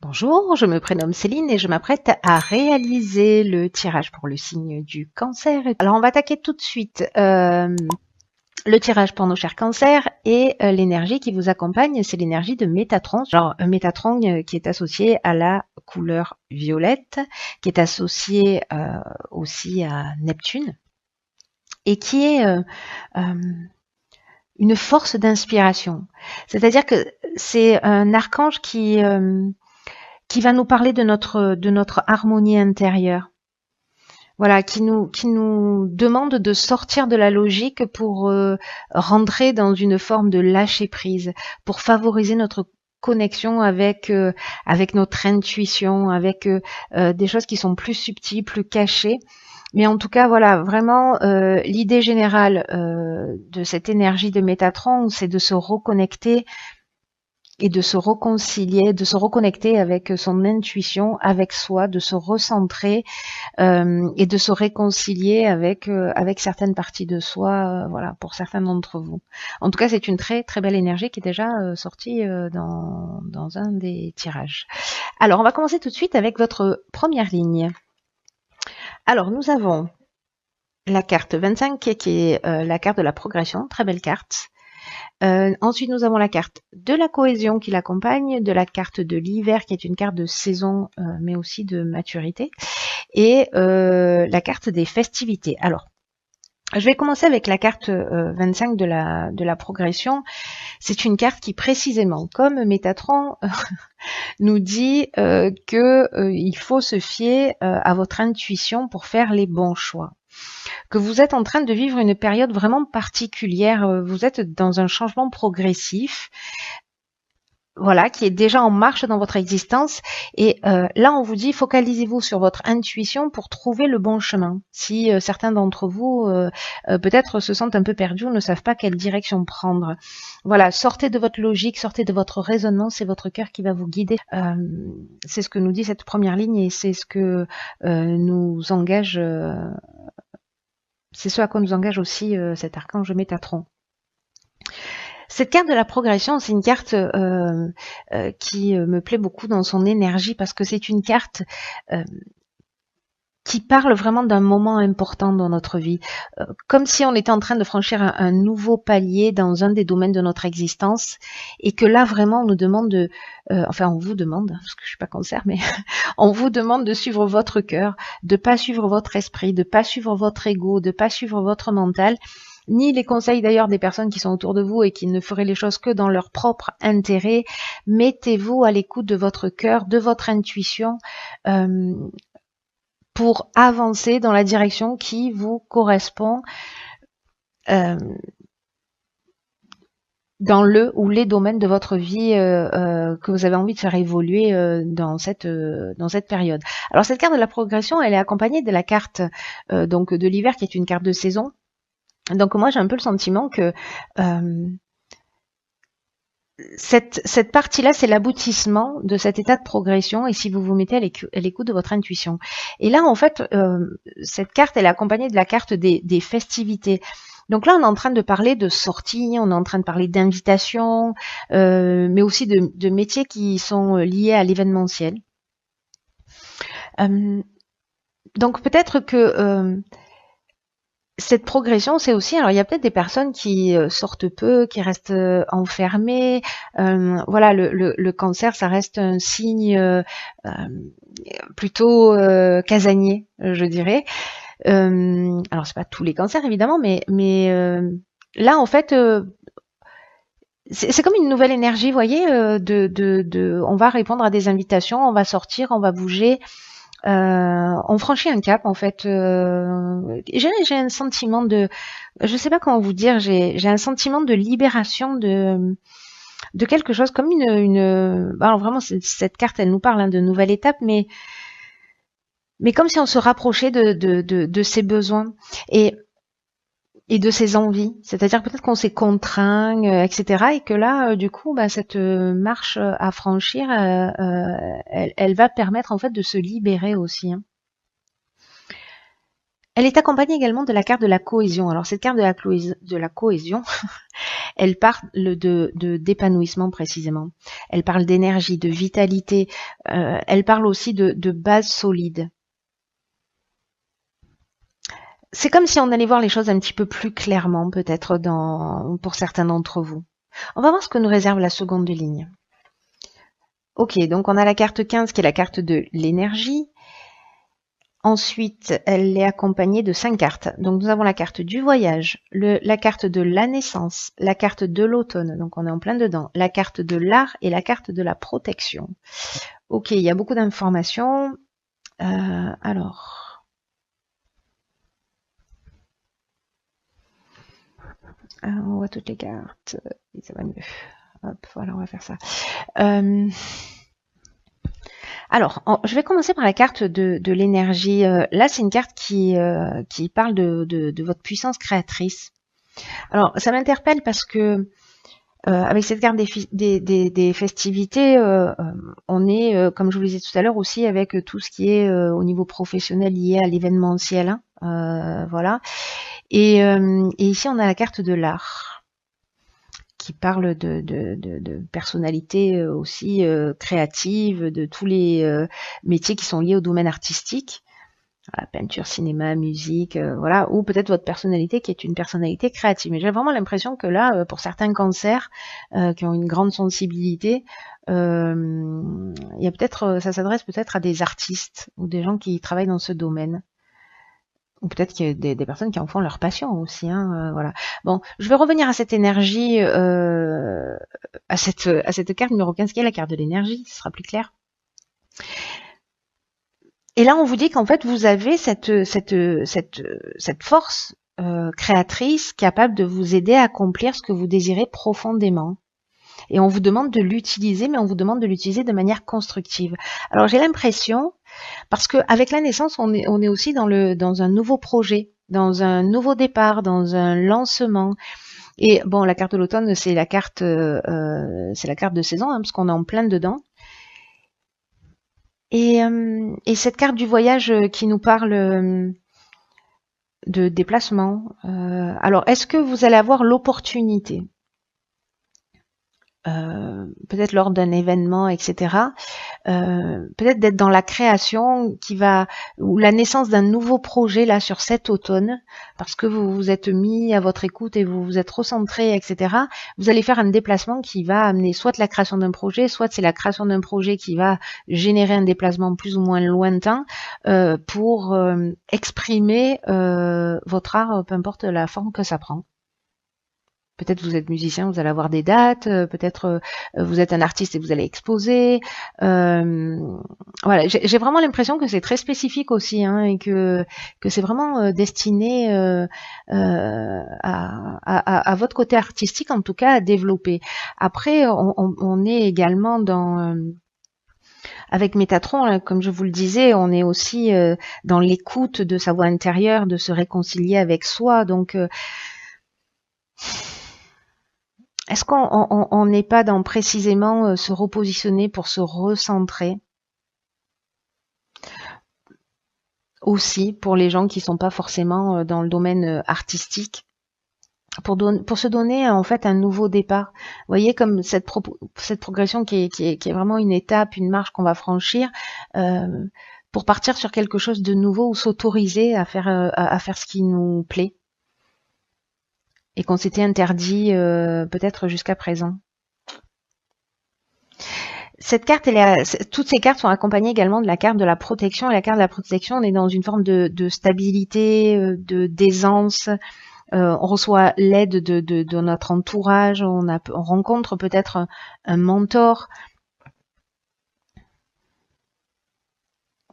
Bonjour, je me prénomme Céline et je m'apprête à réaliser le tirage pour le signe du cancer. Alors on va attaquer tout de suite le tirage pour nos chers cancers et l'énergie qui vous accompagne, c'est l'énergie de Métatron. Alors Métatron qui est associé à la couleur violette, qui est associé aussi à Neptune et qui est une force d'inspiration. C'est-à-dire que c'est un archange qui va nous parler de notre harmonie intérieure. Voilà, qui nous demande de sortir de la logique pour rentrer dans une forme de lâcher prise, pour favoriser notre connexion avec notre intuition, avec des choses qui sont plus subtiles, plus cachées. Mais en tout cas, voilà, vraiment, l'idée générale de cette énergie de Métatron, c'est de se reconnecter et de se réconcilier, de se reconnecter avec son intuition, avec soi, de se recentrer et de se réconcilier avec certaines parties de soi, voilà, pour certains d'entre vous. En tout cas, c'est une très très belle énergie qui est déjà sortie dans un des tirages. Alors, on va commencer tout de suite avec votre première ligne. Alors, nous avons la carte 25 qui est la carte de la progression, très belle carte. Ensuite, nous avons la carte de la cohésion qui l'accompagne, de la carte de l'hiver qui est une carte de saison, mais aussi de maturité, et la carte des festivités. Alors, je vais commencer avec la carte 25 de la progression. C'est une carte qui précisément, comme Métatron, nous dit qu'il faut se fier à votre intuition pour faire les bons choix. Que vous êtes en train de vivre une période vraiment particulière, vous êtes dans un changement progressif, voilà, qui est déjà en marche dans votre existence. Et là, on vous dit, focalisez-vous sur votre intuition pour trouver le bon chemin. Si certains d'entre vous, peut-être se sentent un peu perdus ou ne savent pas quelle direction prendre. Voilà, sortez de votre logique, sortez de votre raisonnement, c'est votre cœur qui va vous guider. C'est ce que nous dit cette première ligne et c'est ce que nous engage... c'est ce à quoi nous engage aussi cet archange Métatron. Cette carte de la progression, c'est une carte qui me plaît beaucoup dans son énergie parce que c'est une carte qui parle vraiment d'un moment important dans notre vie, comme si on était en train de franchir un nouveau palier dans un des domaines de notre existence et que là vraiment on nous demande de, enfin on vous demande, parce que je suis pas cancer, mais on vous demande de suivre votre cœur, de pas suivre votre esprit, de pas suivre votre ego, de pas suivre votre mental, ni les conseils d'ailleurs des personnes qui sont autour de vous et qui ne feraient les choses que dans leur propre intérêt. Mettez-vous à l'écoute de votre cœur, de votre intuition, pour avancer dans la direction qui vous correspond dans le ou les domaines de votre vie que vous avez envie de faire évoluer dans cette période. Alors cette carte de la progression, elle est accompagnée de la carte donc de l'hiver qui est une carte de saison. Donc moi j'ai un peu le sentiment que cette partie-là, c'est l'aboutissement de cet état de progression et si vous vous mettez à l'écoute de votre intuition. Et là, en fait, cette carte, elle est accompagnée de la carte des festivités. Donc là, on est en train de parler de sorties, on est en train de parler d'invitations, mais aussi de métiers qui sont liés à l'événementiel. Donc peut-être que... cette progression, c'est aussi, alors il y a peut-être des personnes qui sortent peu, qui restent enfermées. Voilà, le cancer, ça reste un signe plutôt casanier, je dirais. Alors c'est pas tous les cancers évidemment, mais là en fait, c'est comme une nouvelle énergie, vous voyez, on va répondre à des invitations, on va sortir, on va bouger. On franchit un cap en fait. J'ai un sentiment de, je sais pas comment vous dire, j'ai un sentiment de libération de quelque chose comme alors vraiment cette carte elle nous parle de nouvelle étape, mais comme si on se rapprochait de ses besoins et de ses envies. C'est-à-dire peut-être qu'on s'est contraint, etc. Et que là, du coup, cette marche à franchir, elle va permettre en fait de se libérer aussi. Hein. Elle est accompagnée également de la carte de la cohésion. Alors cette carte de la cohésion, Elle parle d'épanouissement précisément. Elle parle d'énergie, de vitalité. Elle parle aussi de base solide. C'est comme si on allait voir les choses un petit peu plus clairement, peut-être pour certains d'entre vous. On va voir ce que nous réserve la seconde ligne. Ok, donc on a la carte 15 qui est la carte de l'énergie. Ensuite, elle est accompagnée de 5 cartes. Donc nous avons la carte du voyage, la carte de la naissance, la carte de l'automne, donc on est en plein dedans, la carte de l'art et la carte de la protection. Ok, il y a beaucoup d'informations. Alors, on voit toutes les cartes, et ça va mieux. Hop, voilà, on va faire ça. Alors, je vais commencer par la carte de l'énergie. Là, c'est une carte qui parle de votre puissance créatrice. Alors, ça m'interpelle parce que avec cette carte des festivités, on est, comme je vous le disais tout à l'heure, aussi avec tout ce qui est au niveau professionnel lié à l'événementiel. Hein, voilà. Et ici, on a la carte de l'art qui parle de personnalités aussi créatives, de tous les métiers qui sont liés au domaine artistique. Voilà, peinture, cinéma, musique, voilà, ou peut-être votre personnalité qui est une personnalité créative. Mais j'ai vraiment l'impression que là, pour certains cancers qui ont une grande sensibilité, il y a peut-être, ça s'adresse peut-être à des artistes ou des gens qui travaillent dans ce domaine. Ou peut-être qu'il y a des personnes qui en font leur passion aussi. Hein, voilà. Bon, je vais revenir à cette énergie, à cette carte numéro 15 qui est la carte de l'énergie, ce sera plus clair. Et là, on vous dit qu'en fait, vous avez cette force créatrice capable de vous aider à accomplir ce que vous désirez profondément. Et on vous demande de l'utiliser, mais on vous demande de l'utiliser de manière constructive. Alors, j'ai l'impression, parce qu'avec la naissance, on est aussi dans un nouveau projet, dans un nouveau départ, dans un lancement. Et bon, la carte de l'automne, c'est la carte de saison, hein, parce qu'on est en plein dedans. Et cette carte du voyage qui nous parle de déplacement. Alors, est-ce que vous allez avoir l'opportunité, peut-être lors d'un événement, etc., peut-être d'être dans la création ou la naissance d'un nouveau projet là sur cet automne, parce que vous vous êtes mis à votre écoute et vous vous êtes recentré, etc. Vous allez faire un déplacement qui va amener soit la création d'un projet, soit c'est la création d'un projet qui va générer un déplacement plus ou moins lointain pour exprimer votre art, peu importe la forme que ça prend. Peut-être vous êtes musicien, vous allez avoir des dates, peut-être vous êtes un artiste et vous allez exposer. Voilà, j'ai vraiment l'impression que c'est très spécifique aussi, hein, et que c'est vraiment destiné à votre côté artistique, en tout cas, à développer. Après, on est également avec Métatron, comme je vous le disais, on est aussi dans l'écoute de sa voix intérieure, de se réconcilier avec soi. Donc est-ce qu'on n'est pas dans précisément se repositionner pour se recentrer aussi pour les gens qui sont pas forcément dans le domaine artistique, pour se donner en fait un nouveau départ. Vous voyez, comme cette progression qui est vraiment une étape, une marche qu'on va franchir pour partir sur quelque chose de nouveau ou s'autoriser à faire ce qui nous plaît et qu'on s'était interdit peut-être jusqu'à présent. Cette carte, toutes ces cartes sont accompagnées également de la carte de la protection. Et la carte de la protection, on est dans une forme de stabilité, d'aisance. On reçoit l'aide de notre entourage. On rencontre peut-être un mentor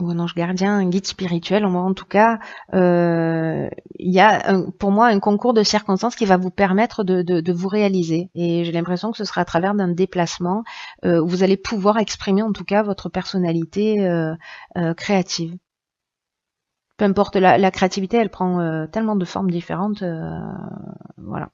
ou un ange gardien, un guide spirituel. En tout cas, il y a pour moi un concours de circonstances qui va vous permettre de vous réaliser. Et j'ai l'impression que ce sera à travers d'un déplacement où vous allez pouvoir exprimer en tout cas votre personnalité créative. Peu importe, la créativité, elle prend tellement de formes différentes. Voilà.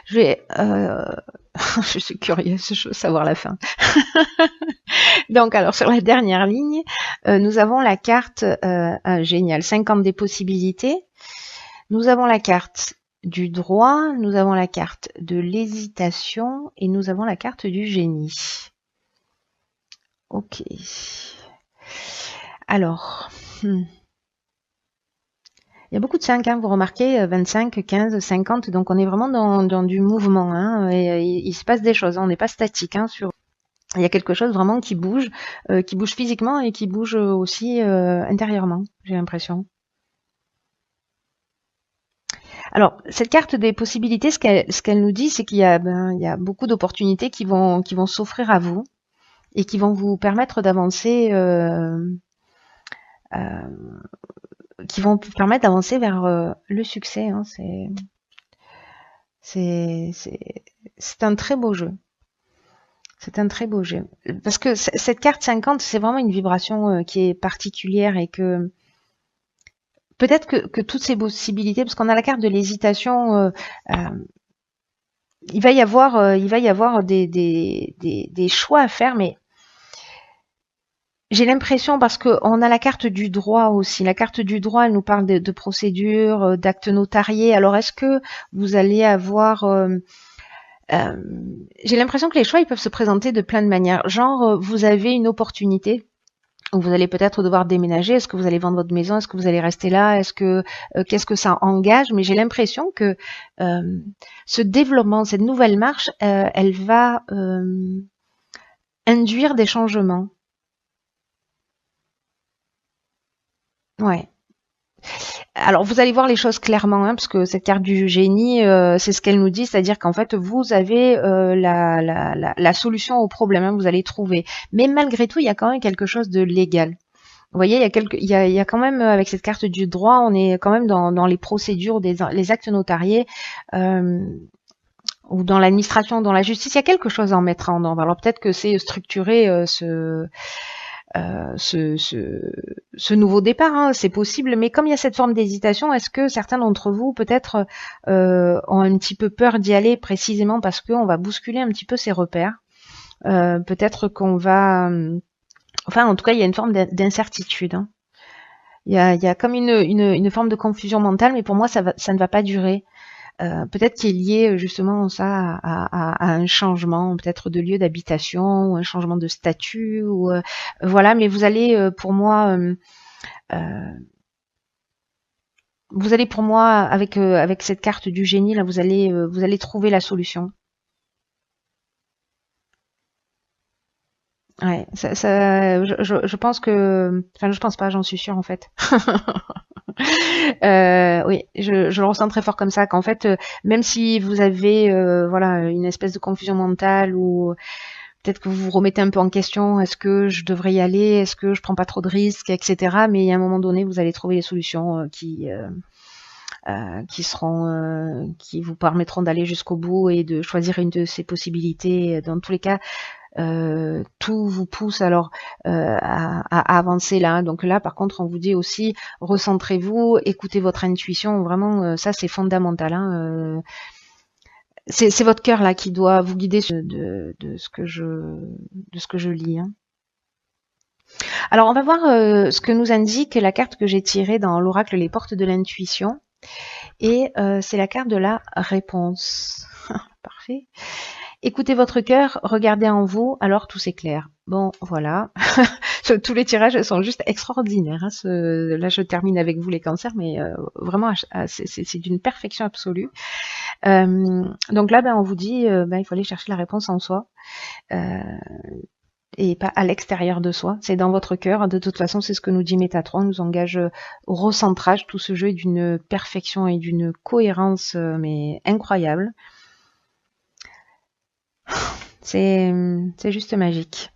Je suis curieuse, je veux savoir la fin. Donc, alors, sur la dernière ligne, nous avons la carte géniale, 50 des possibilités. Nous avons la carte du droit, nous avons la carte de l'hésitation et nous avons la carte du génie. Ok. Alors, il y a beaucoup de 5, hein, vous remarquez, 25, 15, 50, donc on est vraiment dans du mouvement, hein, et il se passe des choses, hein, on n'est pas statique, hein, il y a quelque chose vraiment qui bouge physiquement et qui bouge aussi intérieurement, j'ai l'impression. Alors, cette carte des possibilités, ce qu'elle nous dit, c'est qu'il y a, il y a beaucoup d'opportunités qui vont s'offrir à vous et qui vont vous permettre d'avancer, qui vont vous permettre d'avancer vers le succès. Hein. C'est un très beau jeu. C'est un très beau jeu. Parce que cette carte 50, c'est vraiment une vibration qui est particulière et que peut-être que toutes ces possibilités, parce qu'on a la carte de l'hésitation, il va y avoir des choix à faire, mais j'ai l'impression, parce qu'on a la carte du droit aussi. La carte du droit, elle nous parle de procédures, d'actes notariés. Alors, est-ce que vous allez avoir... j'ai l'impression que les choix, ils peuvent se présenter de plein de manières. Genre, vous avez une opportunité où vous allez peut-être devoir déménager. Est-ce que vous allez vendre votre maison? Est-ce que vous allez rester là? Qu'est-ce que ça engage? Mais j'ai l'impression que ce développement, cette nouvelle marche, elle va induire des changements. Ouais. Alors vous allez voir les choses clairement, hein, parce que cette carte du génie, c'est ce qu'elle nous dit, c'est-à-dire qu'en fait vous avez la solution au problème, hein, vous allez trouver. Mais malgré tout, il y a quand même quelque chose de légal. Vous voyez, il y a quand même, avec cette carte du droit, on est quand même dans les procédures, les actes notariés, ou dans l'administration, dans la justice, il y a quelque chose à en mettre en ordre. Alors peut-être que c'est structuré ce nouveau départ, hein, c'est possible, mais comme il y a cette forme d'hésitation, est-ce que certains d'entre vous peut-être ont un petit peu peur d'y aller précisément parce qu'on va bousculer un petit peu ses repères, peut-être qu'on va... Enfin, en tout cas, il y a une forme d'incertitude. Hein. Il y a comme une forme de confusion mentale, mais pour moi, ça ne va pas durer. Peut-être qu'il est lié justement ça à un changement, peut-être de lieu d'habitation, ou un changement de statut, ou voilà. Mais pour moi, avec cette carte du génie là, vous allez trouver la solution. Ouais, je pense que, enfin, je pense pas, j'en suis sûre en fait. Oui, je le ressens très fort comme ça, qu'en fait, même si vous avez, voilà, une espèce de confusion mentale ou peut-être que vous vous remettez un peu en question, est-ce que je devrais y aller, est-ce que je prends pas trop de risques, etc. Mais à un moment donné, vous allez trouver les solutions qui vous permettront d'aller jusqu'au bout et de choisir une de ces possibilités. Dans tous les cas, tout vous pousse alors à avancer là. Donc là, par contre, on vous dit aussi, recentrez-vous, écoutez votre intuition. Vraiment, ça c'est fondamental. Hein. C'est votre cœur là qui doit vous guider de ce que je lis. Hein. Alors, on va voir ce que nous indique la carte que j'ai tirée dans l'oracle Les Portes de l'intuition. Et c'est la carte de la réponse. Parfait. Écoutez votre cœur, regardez en vous, alors tout s'éclaire. Bon, voilà. Tous les tirages sont juste extraordinaires. Hein. Là, je termine avec vous les cancers, mais vraiment, c'est d'une perfection absolue. Donc là, on vous dit, il faut aller chercher la réponse en soi. Et pas à l'extérieur de soi, c'est dans votre cœur. De toute façon, c'est ce que nous dit Métatron, nous engage au recentrage. Tout ce jeu est d'une perfection et d'une cohérence mais incroyable. C'est juste magique.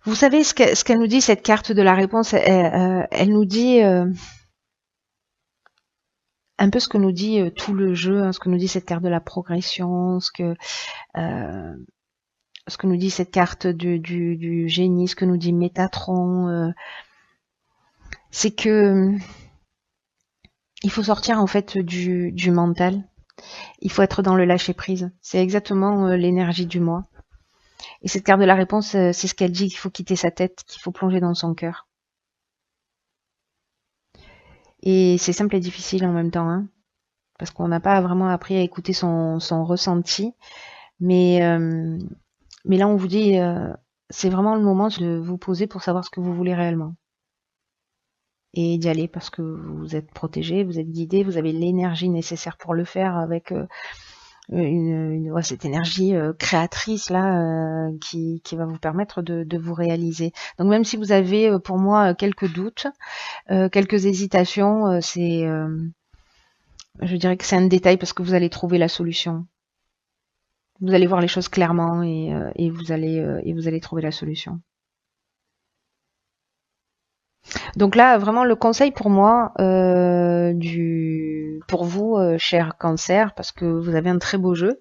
Vous savez ce qu'elle nous dit, cette carte de la réponse, elle nous dit un peu ce que nous dit tout le jeu, hein, ce que nous dit cette carte de la progression, ce que nous dit cette carte du génie, ce que nous dit Métatron, c'est que il faut sortir en fait du mental. Il faut être dans le lâcher prise. C'est exactement l'énergie du moi. Et cette carte de la réponse, c'est ce qu'elle dit, qu'il faut quitter sa tête, qu'il faut plonger dans son cœur. Et c'est simple et difficile en même temps, hein, parce qu'on n'a pas vraiment appris à écouter son ressenti. Mais, euh, mais là, on vous dit, c'est vraiment le moment de vous poser pour savoir ce que vous voulez réellement. Et d'y aller parce que vous êtes protégé, vous êtes guidé, vous avez l'énergie nécessaire pour le faire avec ouais, cette énergie créatrice là qui va vous permettre de vous réaliser. Donc même si vous avez pour moi quelques doutes, quelques hésitations, je dirais que c'est un détail parce que vous allez trouver la solution. Vous allez voir les choses clairement et vous allez trouver la solution. Donc là, vraiment, le conseil pour moi, pour vous, cher Cancer, parce que vous avez un très beau jeu,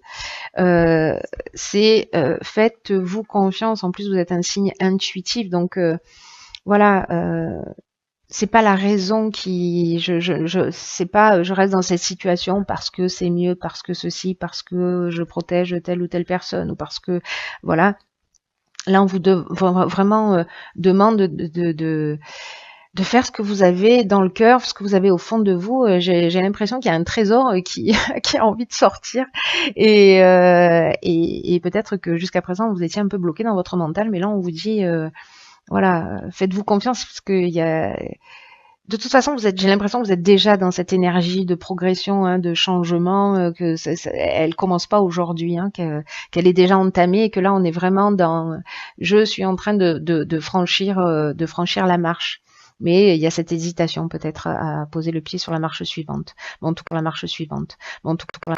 c'est faites-vous confiance. En plus, vous êtes un signe intuitif, donc voilà. C'est pas la raison qui, c'est pas, je reste dans cette situation parce que c'est mieux, parce que ceci, parce que je protège telle ou telle personne, ou parce que, voilà. Là, on vous vraiment demande de faire ce que vous avez dans le cœur, ce que vous avez au fond de vous. J'ai l'impression qu'il y a un trésor qui, qui a envie de sortir. Et peut-être que jusqu'à présent, vous étiez un peu bloqué dans votre mental, mais là, on vous dit, voilà, faites-vous confiance, parce qu'il y a... De toute façon, j'ai l'impression que vous êtes déjà dans cette énergie de progression, hein, de changement, que elle commence pas aujourd'hui, hein, qu'elle est déjà entamée et que là, on est vraiment dans, je suis en train de franchir la marche. Mais il y a cette hésitation peut-être à poser le pied sur la marche suivante. Bon, en tout cas, la marche suivante. Bon, en tout cas,